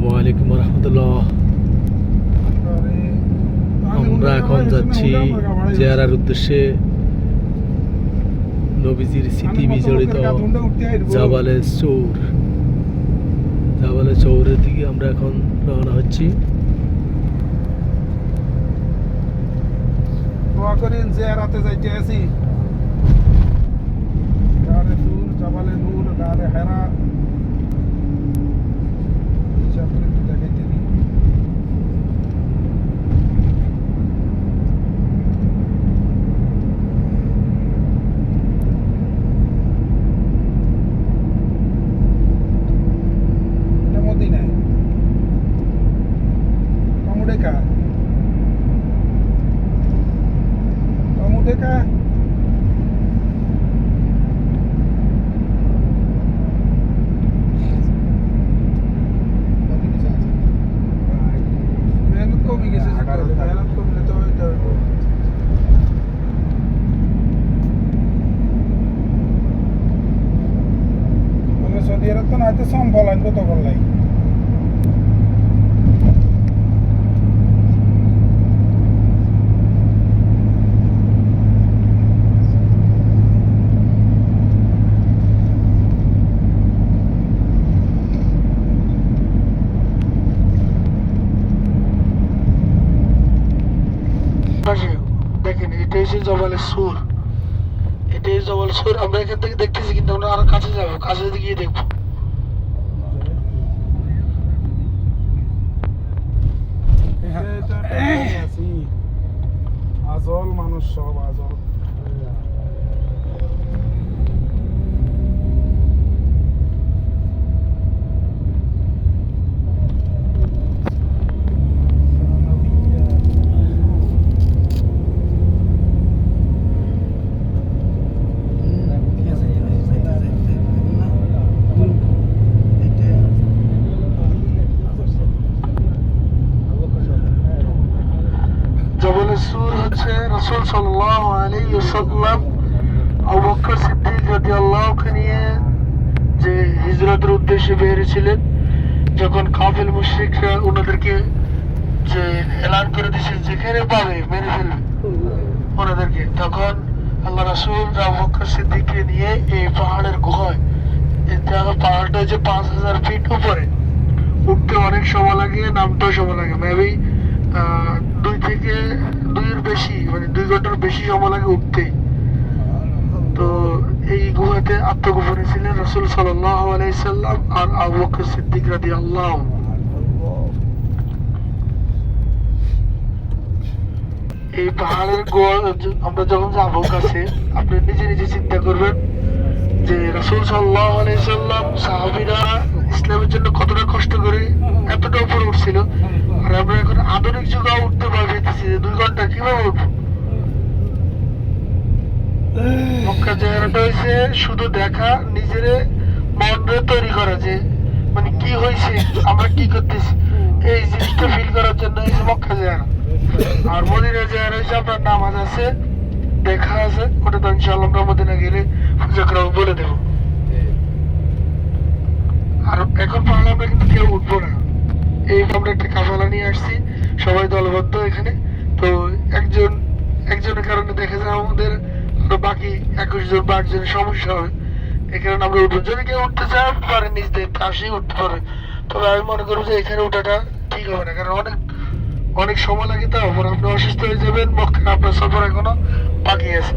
আসসালামু আলাইকুম রহমতুল্লাহ। আমরা এখন যাচ্ছি জিয়ারার উদ্দেশ্যে নবীজির স্মৃতি বিজড়িত জাবালে চৌর। জাবালে চৌরের দিকে আমরা এখন রওনা হচ্ছি। দোয়া করেন জিয়ারাতে যাইতে আছি। গারে নূর, জাবালে নূর, গারে হেরা হিসাব করে একটু দেখাইতে দিই। এটা মদিনায় কামুডেকা কামুডেকা মেহনত কমে গেছে, মেহনত কমলে তো এটা হইব। সৌদি আরব তো নয়তো সম্ভব আনবো তো করলাই। দেখেন এটা হচ্ছে জবালে সুর, এটাই জবাল সুর। আমরা এখান থেকে দেখতেছি, কিন্তু আমরা আরো কাছে যাবো, কাছে গিয়ে দেখবো। আজল মানুষ, সব আজল। জবালে সুর হচ্ছে রাসূল সাল্লাল্লাহু আলাইহি ওয়াসাল্লাম আবু বকর সিদ্দিক রাদিয়াল্লাহু নিয়ে যে হিজরতের উদ্দেশ্যে বের হয়েছিলেন, যখন কাফের মুশরিকরা ওনাদেরকে যে এলান করে দিয়েছে যেখানে পাবে মেরে ফেলবে ওনাদেরকে, তখন আল্লাহ রাসূল আবু বকর সিদ্দিককে নিয়ে এই পাহাড়ের গুহায়, পাহাড়টা হচ্ছে 5000 ফিট উপরে, উঠতে অনেক সময় লাগে, নামতেও সময় লাগে। মেবি 2 ঘন্টার বেশি সময় লাগে উঠতে। তো এই গুহাতে আত্মগোপনে ছিলেন রাসূল সাল্লাল্লাহু আলাইহি সাল্লাম আর আবু বকর সিদ্দিক রাদিয়াল্লাহু। এই পাহাড়ের গুহা আমরা যখন যাবো কাছে, আপনি নিজে নিজে চিন্তা করবেন যে রাসূল সাল্লাল্লাহু আলাইহি সাল্লাম, সাহাবীরা ইসলামের জন্য কতটা কষ্ট করে এতটা উপরে উঠছিল, আর আমরা এখন আধুনিক যুগে উঠতে পারতেছি যে 2 ঘন্টা কিভাবে উঠবো। মক্কা জিয়ারত হয়েছে শুধু দেখা, নিজের মনরে তৈরি করা, যে মানে কি হয়েছে, আমরা কি করতেছি, এই জিনিসটা ফিল করার জন্য এই যে মক্কা জিয়ারত। আর মদিনা জিয়ারত হয়েছে আপনার নামাজ আছে, দেখা আছে, ওটা তো ইনশাআল্লাহ আমরা মদিনা গেলে পূজা করা বলে দেবো। আর এখন পাহাড়ে আমরা কিন্তু কেউ উঠবো না, এই আমরা একটা কাফেলা নিয়ে আসছি, সবাই দলবদ্ধ এখানে। তো একজনের কারণে দেখা যায় আমাদের আরো বাকি 21 জন 22 জনের সমস্যা হবে, এই কারণে আমরা উঠবো। যদি কেউ উঠতে চায় পারে, নিজ দিয়ে কাশি উঠতে পারে, তবে আমি মনে করবো যে এখানে ওঠাটা ঠিক হবে না, কারণ অনেক সময় লাগে। তো আপনি অসুস্থ হয়ে যাবেন, মক্কা আপনার সফর এখনো বাকি আছে।